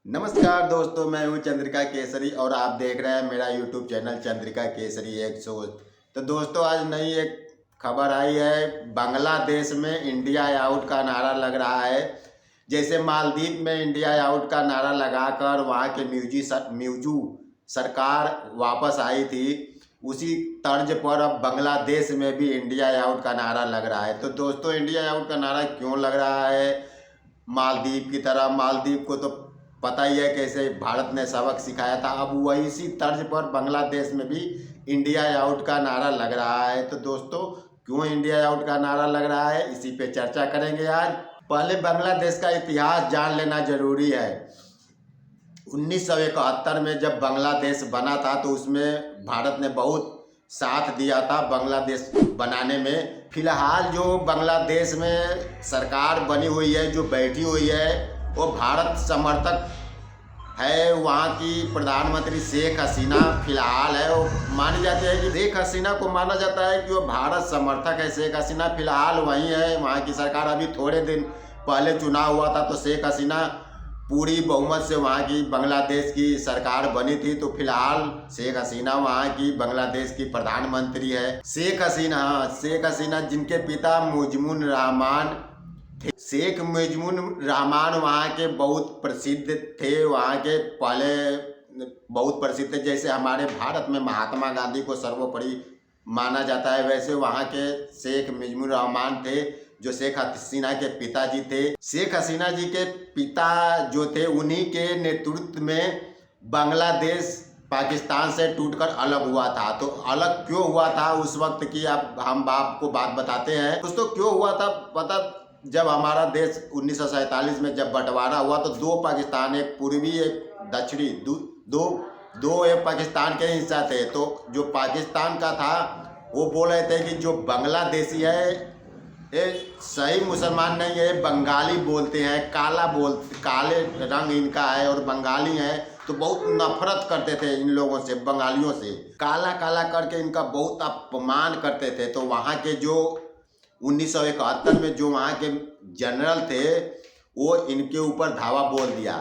नमस्कार दोस्तों, मैं हूं चंद्रिका केसरी और आप देख रहे हैं मेरा यूट्यूब चैनल चंद्रिका केसरी एक सोच। तो दोस्तों, आज नई एक खबर आई है। बांग्लादेश में इंडिया आउट का नारा लग रहा है। जैसे मालदीव में इंडिया आउट का नारा लगाकर वहां के म्यूजू सरकार वापस आई थी, उसी तर्ज पर अब बांग्लादेश में भी इंडिया आउट का नारा लग रहा है। तो दोस्तों, इंडिया आउट का नारा क्यों लग रहा है मालदीव की तरह? मालदीव को तो पता ही है कैसे भारत ने सबक सिखाया था। अब वही इसी तर्ज पर बांग्लादेश में भी इंडिया आउट का नारा लग रहा है। तो दोस्तों, क्यों इंडिया आउट का नारा लग रहा है, इसी पे चर्चा करेंगे आज। पहले बांग्लादेश का इतिहास जान लेना जरूरी है। 1971 में जब बांग्लादेश बना था तो उसमें भारत ने बहुत साथ दिया था बांग्लादेश बनाने में। फिलहाल जो बांग्लादेश में सरकार बनी हुई है, जो बैठी हुई है, वो भारत समर्थक है। वहाँ की प्रधानमंत्री शेख हसीना फिलहाल है। वो मानी जाती है कि शेख हसीना को माना जाता है कि वो भारत समर्थक है। शेख हसीना फिलहाल वहीं है। वहाँ की सरकार, अभी थोड़े दिन पहले चुनाव हुआ था तो शेख हसीना पूरी बहुमत से वहाँ की बांग्लादेश की सरकार बनी थी। तो फिलहाल शेख हसीना वहाँ की बांग्लादेश की प्रधानमंत्री है। शेख हसीना जिनके पिता मुजिबुर रहमान, शेख मुजिबुर रहमान वहाँ के बहुत प्रसिद्ध थे। वहाँ के पहले बहुत प्रसिद्ध थे। जैसे हमारे भारत में महात्मा गांधी को सर्वोपरि माना जाता है, वैसे वहाँ के शेख मुजिबुर रहमान थे जो शेख हसीना के पिताजी थे। शेख हसीना जी के पिता जो थे, उन्हीं के नेतृत्व में बांग्लादेश पाकिस्तान से टूटकर अलग हुआ था। तो अलग क्यों हुआ था उस वक्त की अब हम आपको बात बताते हैं। दोस्तों, क्यों हुआ था पता? जब हमारा देश 1947 में जब बंटवारा हुआ तो दो पाकिस्तान, एक पूर्वी एक दक्षिणी, दो एक पाकिस्तान के हिस्सा थे। तो जो पाकिस्तान का था वो बोल रहे थे कि जो बांग्लादेशी है ये सही मुसलमान नहीं है, बंगाली बोलते हैं, काले रंग इनका है और बंगाली है। तो बहुत नफरत करते थे इन लोगों से, बंगालियों से। काला काला करके इनका बहुत अपमान करते थे। तो वहाँ के जो 1971 में जो वहाँ के जनरल थे, वो इनके ऊपर धावा बोल दिया,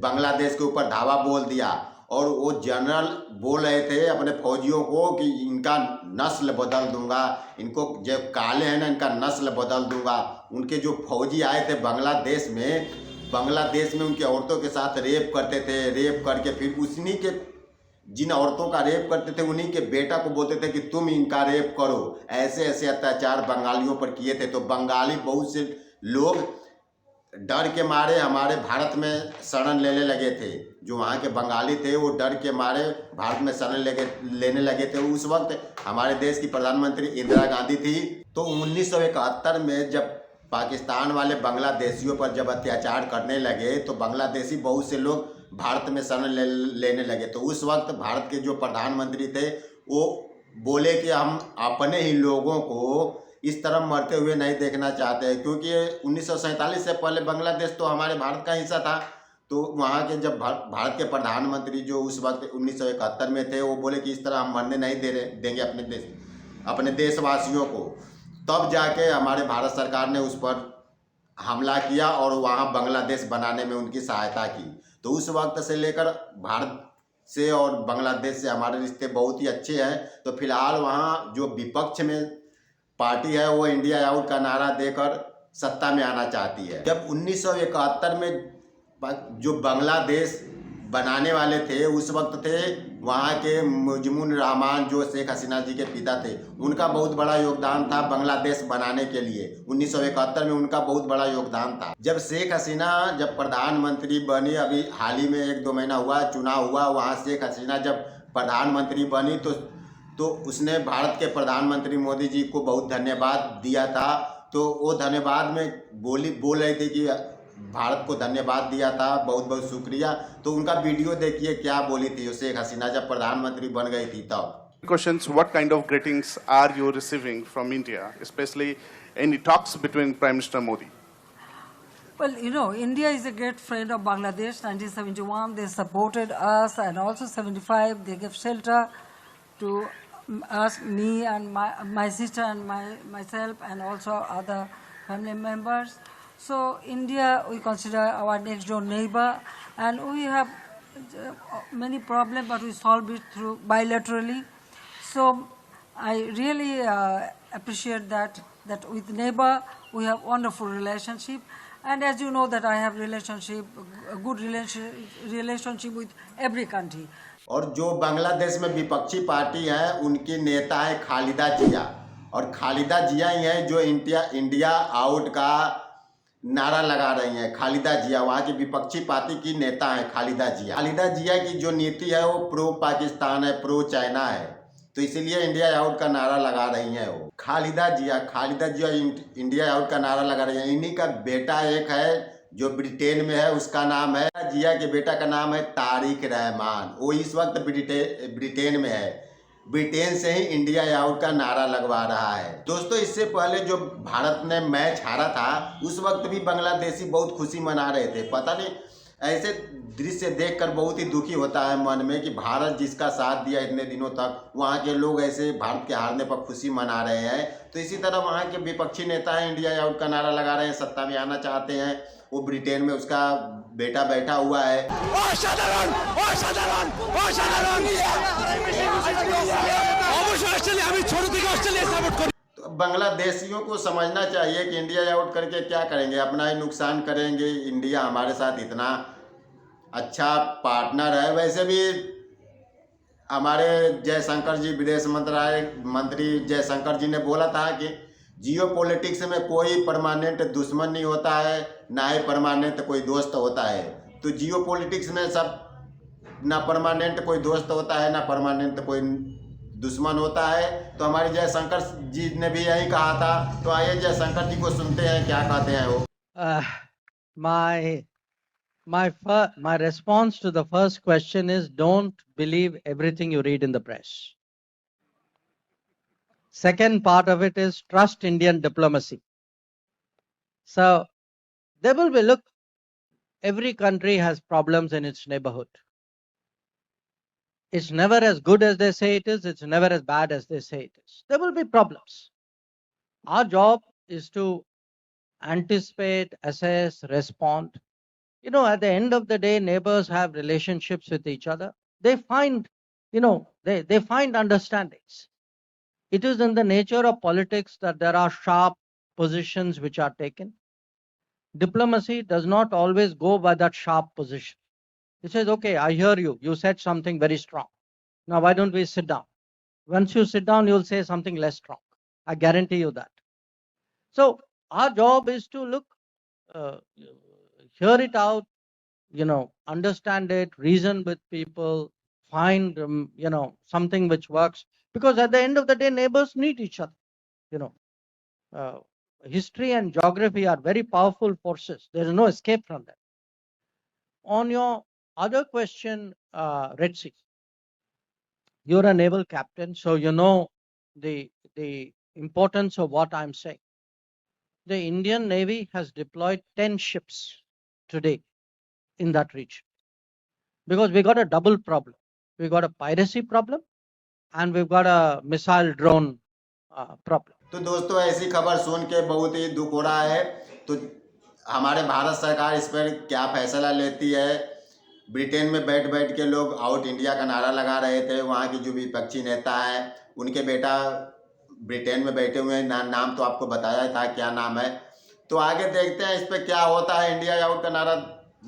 बांग्लादेश के ऊपर धावा बोल दिया। और वो जनरल बोल रहे थे अपने फौजियों को कि इनका नस्ल बदल दूंगा, इनको जो काले हैं ना, इनका नस्ल बदल दूंगा। उनके जो फौजी आए थे बांग्लादेश में उनकी औरतों के साथ रेप करते थे। रेप करके फिर उन्हीं के, जिन औरतों का रेप करते थे, उन्हीं के बेटा को बोलते थे कि तुम इनका रेप करो। ऐसे ऐसे अत्याचार बंगालियों पर किए थे। तो बंगाली बहुत से लोग डर के मारे हमारे भारत में शरण लेने लगे थे। जो वहाँ के बंगाली थे वो डर के मारे भारत में शरण लेने लगे थे। उस वक्त हमारे देश की प्रधानमंत्री इंदिरा गांधी थी। तो 1971 में जब पाकिस्तान वाले बांग्लादेशियों पर जब अत्याचार करने लगे तो बांग्लादेशी बहुत से लोग भारत में शरण लेने लगे। तो उस वक्त भारत के जो प्रधानमंत्री थे वो बोले कि हम अपने ही लोगों को इस तरह मरते हुए नहीं देखना चाहते हैं, क्योंकि 1947 से पहले बांग्लादेश तो हमारे भारत का हिस्सा था। तो वहाँ के जब भारत के प्रधानमंत्री जो उस वक्त 1971 में थे, वो बोले कि इस तरह हम मरने नहीं देंगे अपने देशवासियों को। तब जाके हमारे भारत सरकार ने उस पर हमला किया और वहाँ बांग्लादेश बनाने में उनकी सहायता की। तो उस वक्त से लेकर भारत से और बांग्लादेश से हमारे रिश्ते बहुत ही अच्छे हैं। तो फिलहाल वहाँ जो विपक्ष में पार्टी है वो इंडिया आउट का नारा देकर सत्ता में आना चाहती है। जब 1971 में जो बांग्लादेश बनाने वाले थे, उस वक्त थे वहाँ के मुजिबुर रहमान जो शेख हसीना जी के पिता थे, उनका बहुत बड़ा योगदान था बांग्लादेश बनाने के लिए। 1971 में उनका बहुत बड़ा योगदान था। जब शेख हसीना जब प्रधानमंत्री बनी, अभी हाल ही में 1-2 महीना हुआ चुनाव हुआ, वहाँ शेख हसीना जब प्रधानमंत्री बनी तो उसने भारत के प्रधानमंत्री मोदी जी को बहुत धन्यवाद दिया था। तो वो धन्यवाद में बोल रही थी कि भारत को धन्यवाद दिया था, बहुत बहुत शुक्रिया। तो उनका वीडियो देखिए क्या बोली थी शेख हसीना जब प्रधानमंत्री बन गई थी तब। Questions: what kind of greetings are you receiving from India, especially any talks between Prime Minister Modi? Well, you know, India is a great friend of Bangladesh. 1971, they supported us, and also 75, they gave shelter to us, me and my sister and myself, and also other family members. So India, we consider our next door neighbor, and we have many problems, but we solve it through bilaterally. So I really appreciate that with neighbor we have wonderful relationship, and as you know that I have a good relationship with every country. और जो बांग्लादेश में विपक्षी party है उनकी नेता है खालिदा जिया, और खालिदा जिया ही है जो इंडिया आउट का नारा लगा रही हैं। खालिदा जिया वहाँ की विपक्षी पार्टी की नेता है खालिदा जिया। खालिदा जिया की जो नीति है वो प्रो पाकिस्तान है, प्रो चाइना है, तो इसीलिए इंडिया आउट का नारा लगा रही हैं वो। खालिदा जिया इंडिया आउट का नारा लगा रही है। इन्हीं का बेटा एक है जो ब्रिटेन में है, उसका नाम है जिया के बेटा का नाम है तारिक रहमान, वो इस वक्त ब्रिटेन में है। ब्रिटेन से ही इंडिया आउट का नारा लगवा रहा है। दोस्तों, इससे पहले जो भारत ने मैच हारा था उस वक्त भी बांग्लादेशी बहुत खुशी मना रहे थे। पता नहीं, ऐसे दृश्य देखकर बहुत ही दुखी होता है मन में कि भारत जिसका साथ दिया इतने दिनों तक, वहाँ के लोग ऐसे भारत के हारने पर खुशी मना रहे हैं। तो इसी तरह वहाँ के विपक्षी नेता हैं इंडिया आउट का नारा लगा रहे हैं, सत्ता में आना चाहते हैं। वो ब्रिटेन में उसका बेटा बैठा हुआ है। तो बांग्लादेशियों को समझना चाहिए कि इंडिया आउट करके क्या करेंगे, अपना ही नुकसान करेंगे। इंडिया हमारे साथ इतना अच्छा पार्टनर है। वैसे भी हमारे जयशंकर जी, विदेश मंत्री जयशंकर जी ने बोला था कि जियो पॉलिटिक्स में कोई परमानेंट दुश्मन नहीं होता है, ना ही परमानेंट कोई दोस्त होता है। तो जियो पॉलिटिक्स में सब ना परमानेंट कोई दोस्त होता है, ना परमानेंट कोई दुश्मन होता है। तो हमारे जयशंकर जी ने भी यही कहा था। तो आइए जयशंकर जी को सुनते हैं क्या कहते हैं वो। My response to the first question is, don't believe everything you read in the press. Second part of it is, trust Indian diplomacy. So there will be, look, every country has problems in its neighborhood. It's never as good as they say it is. It's never as bad as they say it is. There will be problems. Our job is to anticipate, assess, respond. At the end of the day, neighbors have relationships with each other. They find, they find understandings. It is in the nature of politics that there are sharp positions which are taken. Diplomacy does not always go by that sharp position. It says, okay, I hear you. You said something very strong. Now, why don't we sit down? Once you sit down, you'll say something less strong. I guarantee you that. So our job is to look, hear it out, understand it, reason with people, find, something which works. Because at the end of the day, neighbors need each other. History and geography are very powerful forces. There is no escape from them. On your other question, Red Sea, you're a naval captain, so you know the importance of what I'm saying. The Indian Navy has deployed 10 ships today in that region, because we got a double problem. We got a piracy problem and we've got a missile drone problem. तो दोस्तों, ऐसी खबर सुन के बहुत ही दुख हो रहा है। तो हमारे भारत सरकार इस पर क्या फैसला लेती है। ब्रिटेन में बैठ के लोग आउट इंडिया का नारा लगा रहे थे। वहाँ की जो विपक्षी नेता है उनके बेटा ब्रिटेन में बैठे हुए हैं। नाम तो आपको बताया था, क्या नाम है। तो आगे देखते हैं इस पर क्या होता है। इंडिया आउट का नारा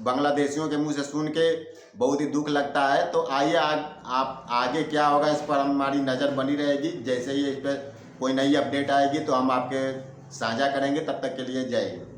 बांग्लादेशियों के मुंह से सुन के बहुत ही दुख लगता है। तो आइए आप आगे क्या होगा इस पर हमारी नज़र बनी रहेगी। जैसे ही इस पर कोई नई अपडेट आएगी तो हम आपके साझा करेंगे। तब तक के लिए जय हिंद।